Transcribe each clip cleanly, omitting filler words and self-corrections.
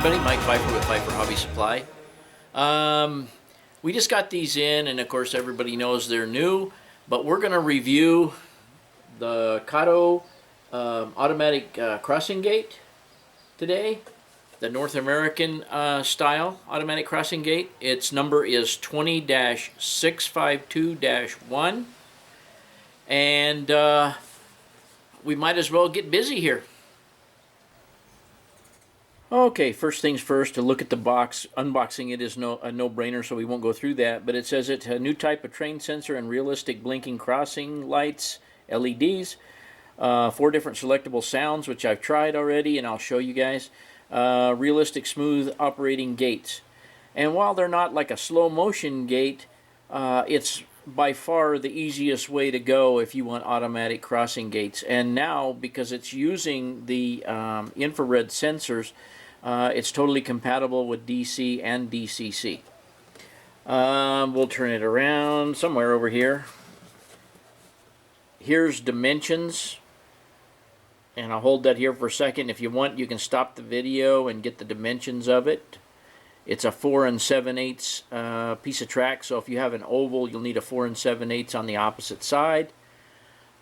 everybody. Mike Pfeiffer with Pfeiffer Hobby Supply. We just got these in, and of course everybody knows they're new, but we're going to review the Kato automatic crossing gate today, the North American style automatic crossing gate. Its number is 20-652-1, and we might as well get busy here. Okay, first things first, to look at the box. Unboxing it is a no-brainer, so we won't go through that. But it says it's a new type of train sensor and realistic blinking crossing lights, LEDs. 4 different selectable sounds, which I've tried already, and I'll show you guys. Realistic smooth operating gates. And while they're not like a slow motion gate, it's by far the easiest way to go if you want automatic crossing gates. And now, because it's using the infrared sensors, it's totally compatible with DC and DCC. We'll turn it around somewhere over here. Here's dimensions, and I'll hold that here for a second. If you want, you can stop the video and get the dimensions of it. It's a 4 7/8 piece of track, so if you have an oval, you'll need a 4 7/8 on the opposite side.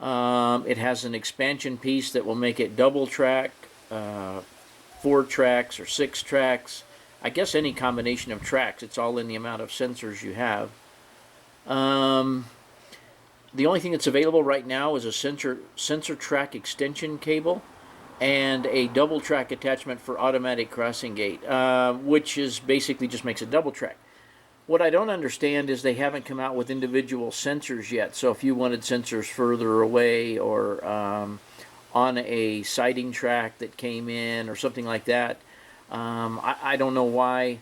It has an expansion piece that will make it double track, 4 tracks or 6 tracks. I guess any combination of tracks. It's all in the amount of sensors you have. The only thing that's available right now is a sensor track extension cable and a double track attachment for automatic crossing gate, which is basically just makes it double track. What I don't understand is they haven't come out with individual sensors yet. So if you wanted sensors further away or on a siding track that came in or something like that, I don't know why.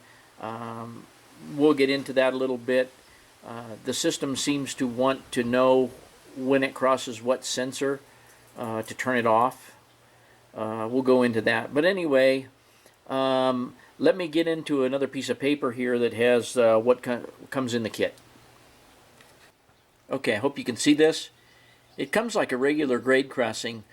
We'll get into that a little bit. The system seems to want to know when it crosses what sensor to turn it off. We'll go into that. But anyway, let me get into another piece of paper here that has what comes in the kit. Okay, I hope you can see this. It comes like a regular grade crossing.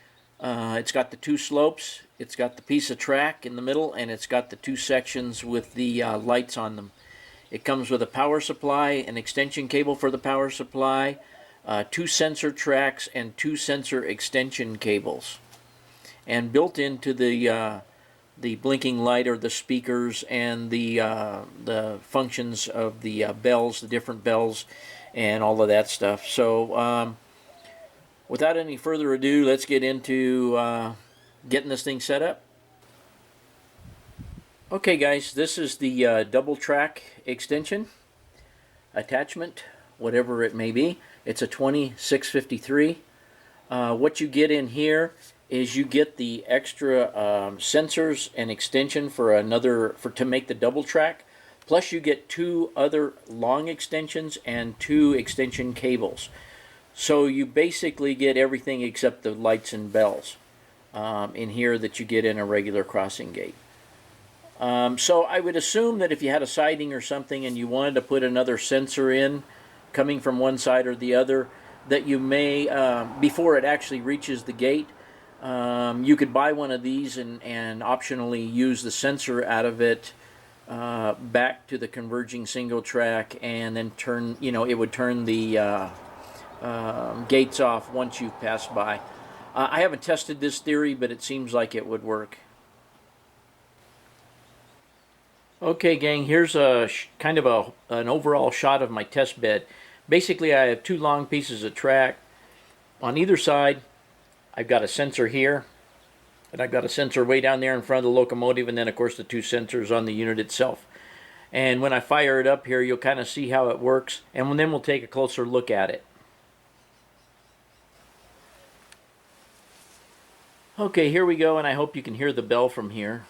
It's got the 2 slopes, it's got the piece of track in the middle, and it's got the 2 sections with the lights on them. It comes with a power supply, an extension cable for the power supply, 2 sensor tracks, and 2 sensor extension cables. And built into the blinking light are the speakers and the functions of the bells, the different bells, and all of that stuff. So without any further ado, let's get into getting this thing set up. Okay guys, this is the double track extension attachment, whatever it may be. It's a 20-653. What you get in here is you get the extra sensors and extension for to make the double track, plus you get 2 other long extensions and 2 extension cables. So you basically get everything except the lights and bells in here that you get in a regular crossing gate. So I would assume that if you had a siding or something and you wanted to put another sensor in coming from one side or the other, that you may, before it actually reaches the gate, you could buy one of these and optionally use the sensor out of it back to the converging single track, and then turn, it would turn the gates off once you've passed by. I haven't tested this theory, but it seems like it would work. Okay gang, here's a kind of an overall shot of my test bed. Basically I have 2 long pieces of track. On either side I've got a sensor here, and I've got a sensor way down there in front of the locomotive, and then of course the 2 sensors on the unit itself. And when I fire it up here, you'll kind of see how it works, and then we'll take a closer look at it. Okay, here we go, and I hope you can hear the bell from here.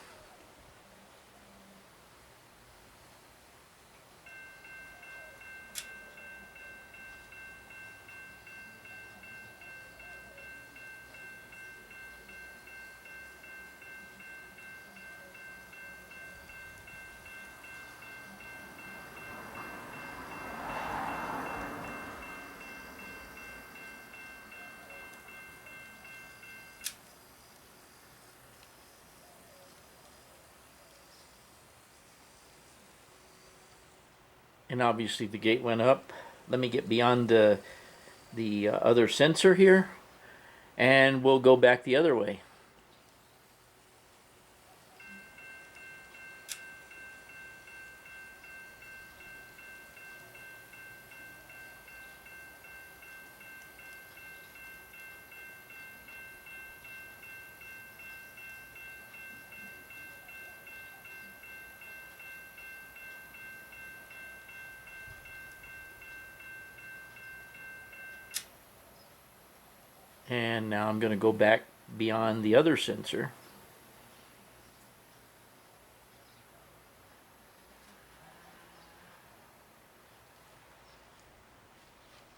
And obviously the gate went up. Let me get beyond the other sensor here, and we'll go back the other way. And now I'm going to go back beyond the other sensor.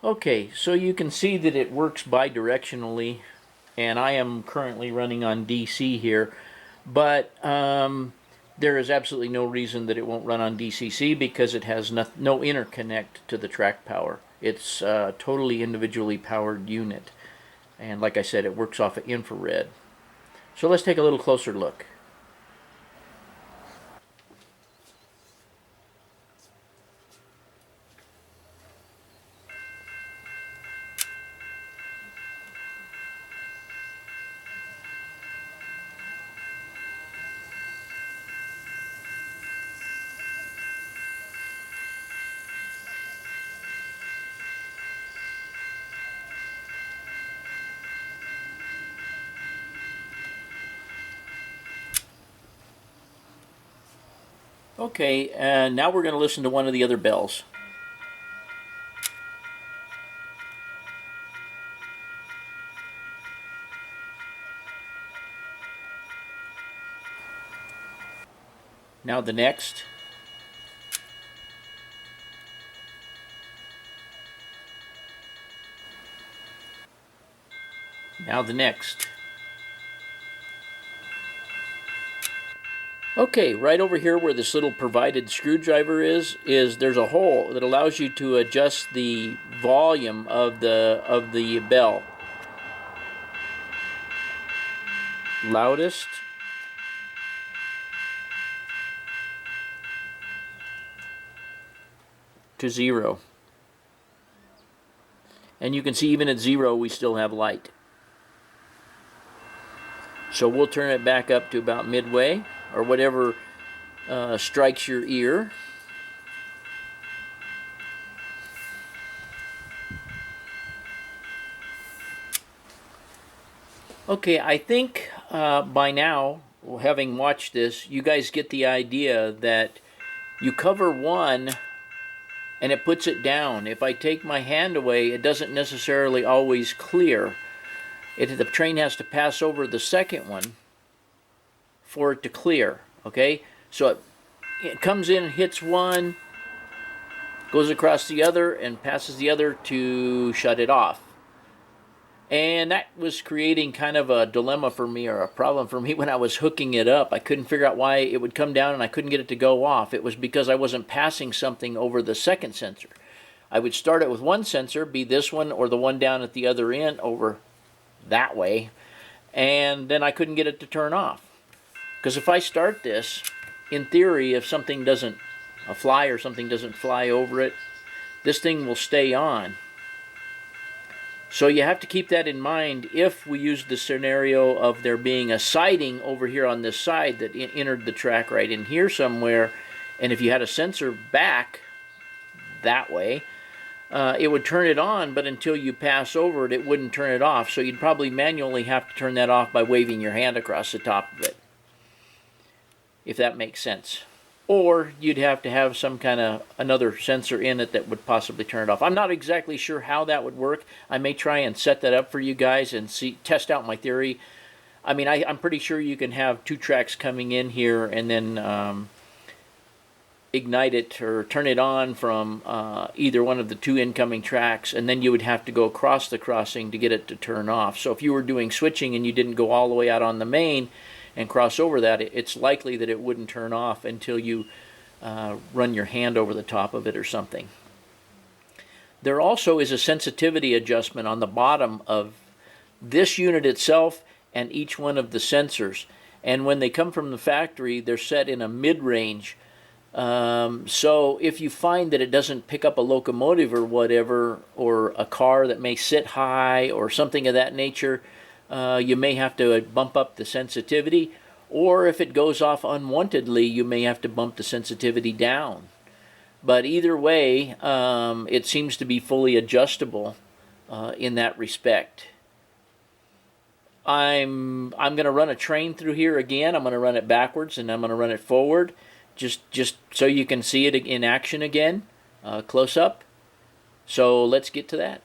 Okay, so you can see that it works bidirectionally, and I am currently running on DC here, but there is absolutely no reason that it won't run on DCC because it has no interconnect to the track power. It's a totally individually powered unit, and like I said, it works off of infrared. So let's take a little closer look. Okay, and now we're going to listen to one of the other bells. Now the next. Now the next. Okay, right over here where this little provided screwdriver is there's a hole that allows you to adjust the volume of the bell. Loudest, to 0. And you can see even at 0 we still have light. So we'll turn it back up to about midway, or whatever strikes your ear. Okay, I think by now, having watched this, you guys get the idea that you cover one and it puts it down. If I take my hand away, it doesn't necessarily always clear. The train has to pass over the second one for it to clear, okay? So it comes in, hits one, goes across the other, and passes the other to shut it off. And that was creating kind of a dilemma for me, or a problem for me when I was hooking it up. I couldn't figure out why it would come down and I couldn't get it to go off. It was because I wasn't passing something over the second sensor. I would start it with one sensor, be this one or the one down at the other end over that way, and then I couldn't get it to turn off. Because if I start this, in theory, if something doesn't, a fly or something doesn't fly over it, this thing will stay on. So you have to keep that in mind if we use the scenario of there being a siding over here on this side that entered the track right in here somewhere, and if you had a sensor back that way, it would turn it on, but until you pass over it, it wouldn't turn it off. So you'd probably manually have to turn that off by waving your hand across the top of it, if that makes sense. Or you'd have to have some kind of another sensor in it that would possibly turn it off. I'm not exactly sure how that would work. I may try and set that up for you guys and test out my theory. I mean, I'm pretty sure you can have two tracks coming in here and then ignite it or turn it on from either one of the two incoming tracks, and then you would have to go across the crossing to get it to turn off. So if you were doing switching and you didn't go all the way out on the main and cross over that, it's likely that it wouldn't turn off until you run your hand over the top of it or something. There also is a sensitivity adjustment on the bottom of this unit itself and each one of the sensors. And when they come from the factory, they're set in a mid-range So if you find that it doesn't pick up a locomotive or whatever, or a car that may sit high or something of that nature, you may have to bump up the sensitivity. Or if it goes off unwantedly, you may have to bump the sensitivity down. But either way, it seems to be fully adjustable in that respect. I'm going to run a train through here again. I'm going to run it backwards and I'm going to run it forward, just so you can see it in action again, close up. So let's get to that.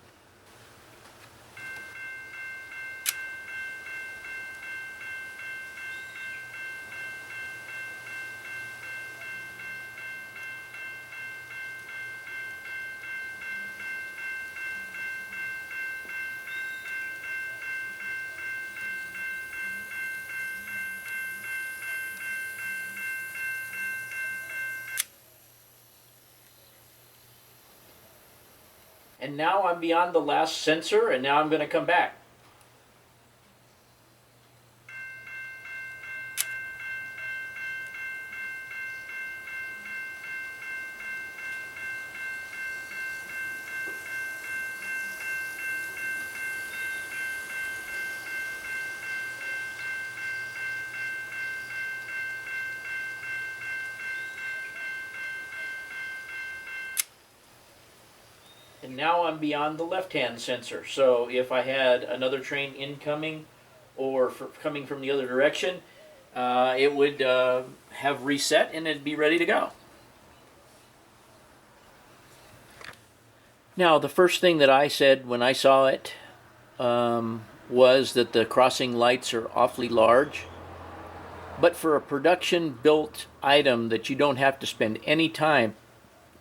And now I'm beyond the last sensor, and now I'm going to come back. And now I'm beyond the left-hand sensor. So if I had another train incoming or coming from the other direction, it would have reset and it'd be ready to go. Now, the first thing that I said when I saw it was that the crossing lights are awfully large. But for a production-built item that you don't have to spend any time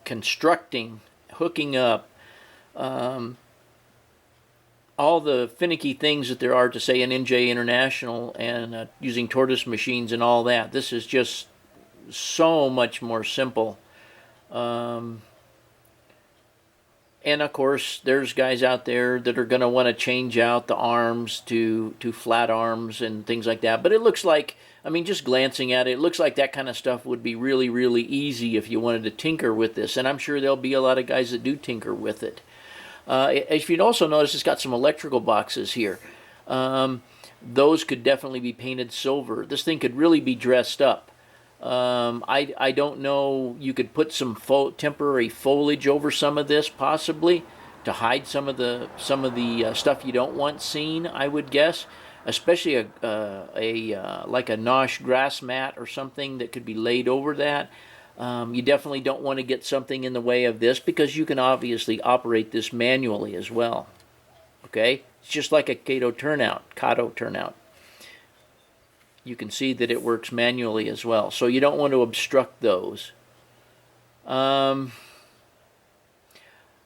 constructing, hooking up, all the finicky things that there are to say in NJ International and using tortoise machines and all that, this is just so much more simple. And of course, there's guys out there that are going to want to change out the arms to flat arms and things like that. But it looks like, I mean, just glancing at it, it looks like that kind of stuff would be really, really easy if you wanted to tinker with this. And I'm sure there'll be a lot of guys that do tinker with it. If you'd also notice, it's got some electrical boxes here. Those could definitely be painted silver. This thing could really be dressed up. I don't know, you could put some temporary foliage over some of this possibly to hide some of the stuff you don't want seen, I would guess, especially like a nosh grass mat or something that could be laid over that. You definitely don't want to get something in the way of this because you can obviously operate this manually as well. Okay, it's just like a Kato turnout. You can see that it works manually as well. So you don't want to obstruct those. I'm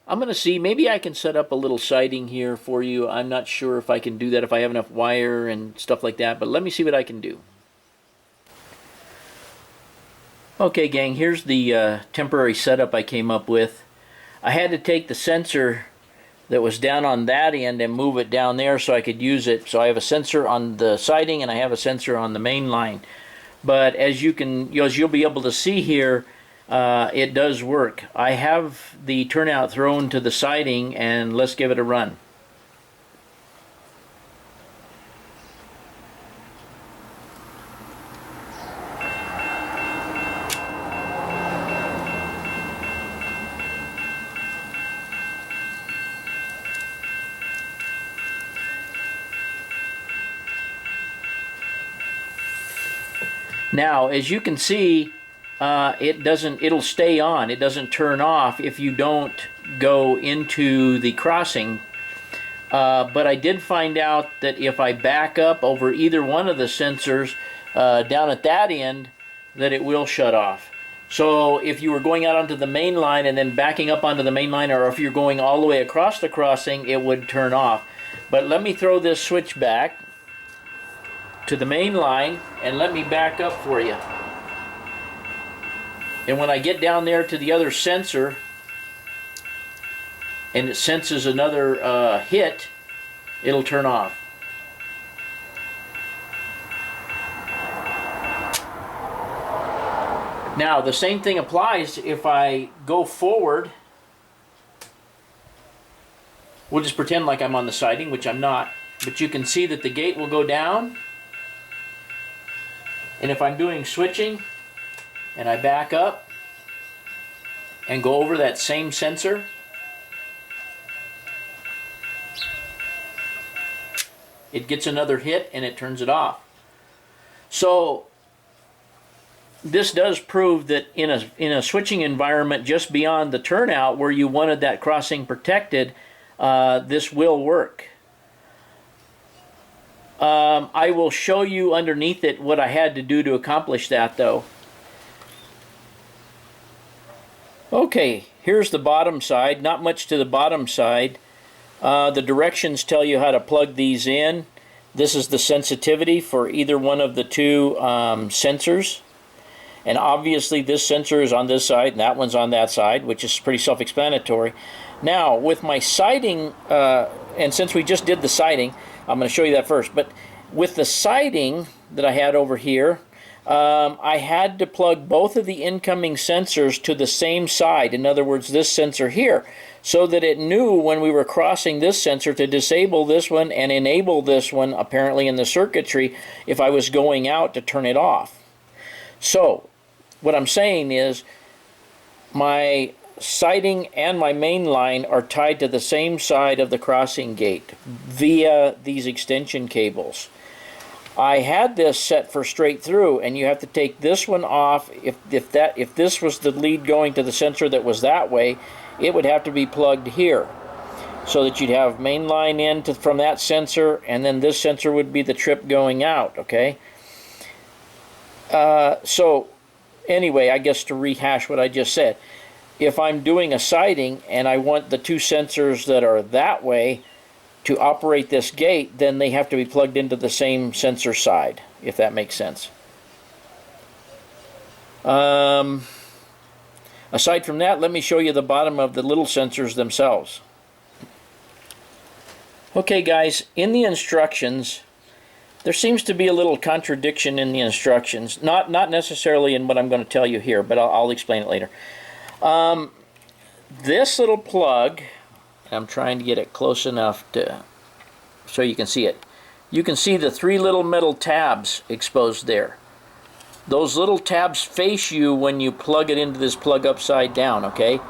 going to see, maybe I can set up a little siding here for you. I'm not sure if I can do that, if I have enough wire and stuff like that, but let me see what I can do. Okay, gang, here's the temporary setup I came up with. I had to take the sensor that was down on that end and move it down there so I could use it. So I have a sensor on the siding and I have a sensor on the main line. But as you'll be able to see here, it does work. I have the turnout thrown to the siding and let's give it a run. Now, as you can see, it'll stay on. It doesn't turn off if you don't go into the crossing. But I did find out that if I back up over either one of the sensors down at that end, that it will shut off. So if you were going out onto the main line and then backing up onto the main line, or if you're going all the way across the crossing, it would turn off. But let me throw this switch back to the main line and let me back up for you. And when I get down there to the other sensor and it senses another hit, it'll turn off. Now the same thing applies if I go forward. We'll just pretend like I'm on the siding, which I'm not, but you can see that the gate will go down. And if I'm doing switching and I back up and go over that same sensor, it gets another hit and it turns it off. So this does prove that in a switching environment just beyond the turnout where you wanted that crossing protected, this will work. I will show you underneath it what I had to do to accomplish that though. Okay, here's the bottom side. Not much to the bottom side. The directions tell you how to plug these in. This is the sensitivity for either one of the two sensors. And obviously this sensor is on this side and that one's on that side, which is pretty self-explanatory. Now with my siding, and since we just did the siding, I'm going to show you that first. But with the siding that I had over here, I had to plug both of the incoming sensors to the same side. In other words, this sensor here, so that it knew when we were crossing this sensor to disable this one and enable this one, apparently in the circuitry, if I was going out to turn it off. So what I'm saying is my siding and my main line are tied to the same side of the crossing gate via these extension cables. I had this set for straight through, and you have to take this one off. If this was the lead going to the sensor that was that way, it would have to be plugged here, so that you'd have main line in from that sensor, and then this sensor would be the trip going out. Okay. So anyway, I guess to rehash what I just said, if I'm doing a siding and I want the two sensors that are that way to operate this gate, then they have to be plugged into the same sensor side, if that makes sense. Aside from that, let me show you the bottom of the little sensors themselves. Okay guys, in the instructions, there seems to be a little contradiction in the instructions. Not necessarily in what I'm going to tell you here, but I'll explain it later. This little plug, I'm trying to get it close enough so you can see it. You can see the three little metal tabs exposed there. Those little tabs face you when you plug it into this plug upside down, okay?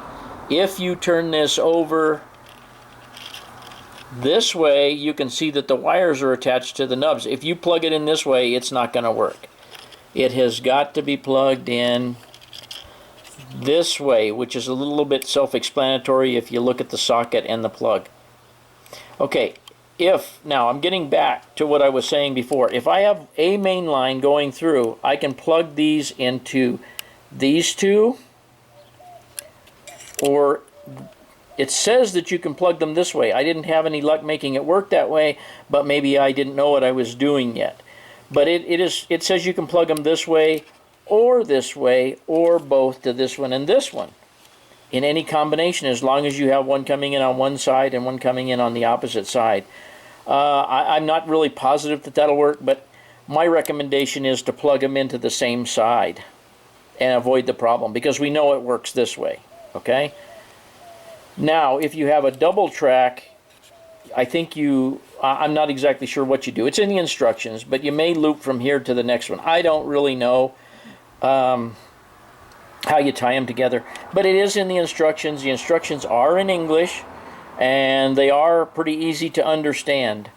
If you turn this over this way, you can see that the wires are attached to the nubs. If you plug it in this way, it's not going to work. It has got to be plugged in this way, which is a little bit self-explanatory if you look at the socket and the plug. Okay, now I'm getting back to what I was saying before. If I have a main line going through, I can plug these into these two, or it says that you can plug them this way. I didn't have any luck making it work that way, but maybe I didn't know what I was doing yet. But it says you can plug them this way, or both to this one and this one in any combination, as long as you have one coming in on one side and one coming in on the opposite side. I'm not really positive that that'll work, but my recommendation is to plug them into the same side and avoid the problem, because we know it works this way. Okay? Now, if you have a double track, I think I'm not exactly sure what you do. It's in the instructions, but you may loop from here to the next one. I don't really know how you tie them together, but it is in the instructions. The instructions are in English, and they are pretty easy to understand.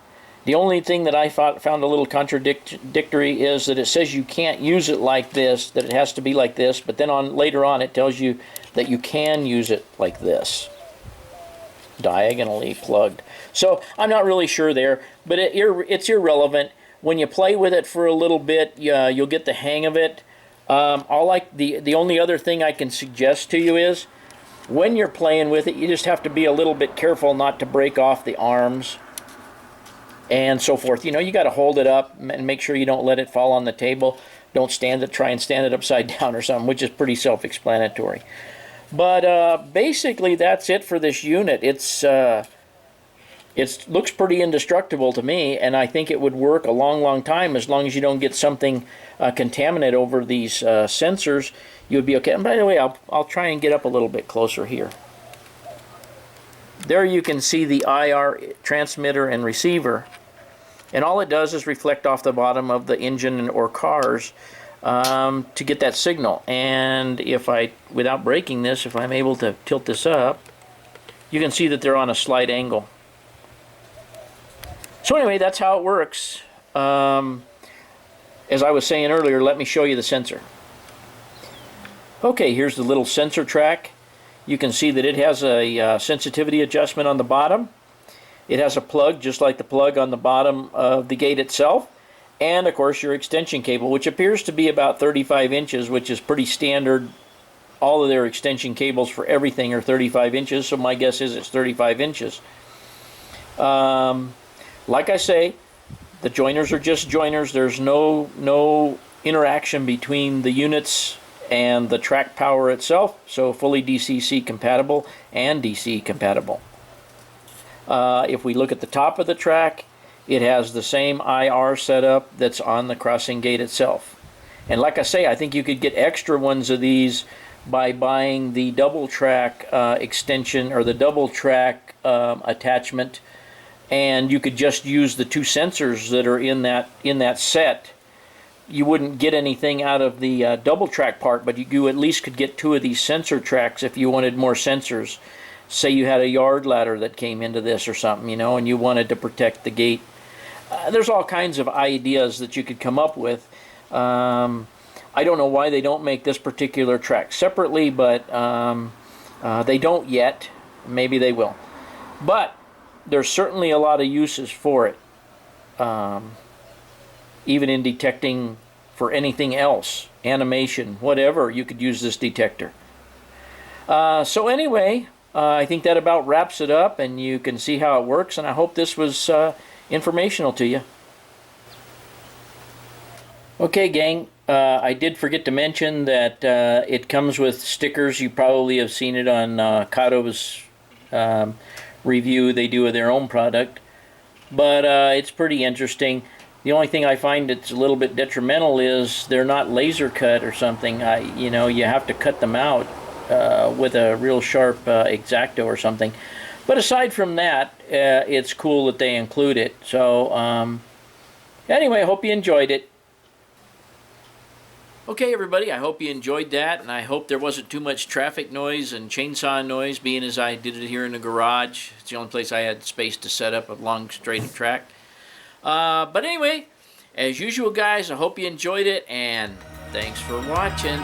The only thing that I found a little contradictory is that it says you can't use it like this, that it has to be like this, but then later on it tells you that you can use it like this, diagonally plugged. So I'm not really sure there, but it's irrelevant. When you play with it for a little bit, you'll get the hang of it. The only other thing I can suggest to you is, when you're playing with it, you just have to be a little bit careful not to break off the arms and so forth. You know, you got to hold it up and make sure you don't let it fall on the table. Don't try and stand it upside down or something, which is pretty self-explanatory. But basically, that's it for this unit. It's It looks pretty indestructible to me, and I think it would work a long time as long as you don't get something contaminant over these sensors. You would be okay. And by the way, I'll try and get up a little bit closer here. There you can see the IR transmitter and receiver, and all it does is reflect off the bottom of the engine or cars to get that signal. And if without breaking this, if I'm able to tilt this up, you can see that they're on a slight angle. So anyway, that's how it works. As I was saying earlier, let me show you the sensor. Okay, here's the little sensor track. You can see that it has a sensitivity adjustment on the bottom. It has a plug, just like the plug on the bottom of the gate itself. And of course your extension cable, which appears to be about 35 inches, which is pretty standard. All of their extension cables for everything are 35 inches, so my guess is it's 35 inches. Like I say, the joiners are just joiners. There's no interaction between the units and the track power itself, so fully DCC compatible and DC compatible. If we look at the top of the track, it has the same IR setup that's on the crossing gate itself. And like I say, I think you could get extra ones of these by buying the double track extension or the double track attachment, and you could just use the two sensors that are in that set. You wouldn't get anything out of the double track part, but you at least could get two of these sensor tracks if you wanted more sensors. Say you had a yard ladder that came into this or something, you know, and you wanted to protect the gate. There's all kinds of ideas that you could come up with. I don't know why they don't make this particular track separately, but they don't yet. Maybe they will. But there's certainly a lot of uses for it. Even in detecting for anything else, animation, whatever, you could use this detector. So anyway, I think that about wraps it up, and you can see how it works, and I hope this was informational to you. Okay, gang, I did forget to mention that it comes with stickers. You probably have seen it on Kato's review they do of their own product, but it's pretty interesting. The only thing I find that's a little bit detrimental is they're not laser cut or something. You know, you have to cut them out with a real sharp X-Acto or something. But aside from that, it's cool that they include it. So anyway, I hope you enjoyed it. Okay, everybody, I hope you enjoyed that, and I hope there wasn't too much traffic noise and chainsaw noise, being as I did it here in the garage. It's the only place I had space to set up a long, straight track. But anyway, as usual, guys, I hope you enjoyed it, and thanks for watching.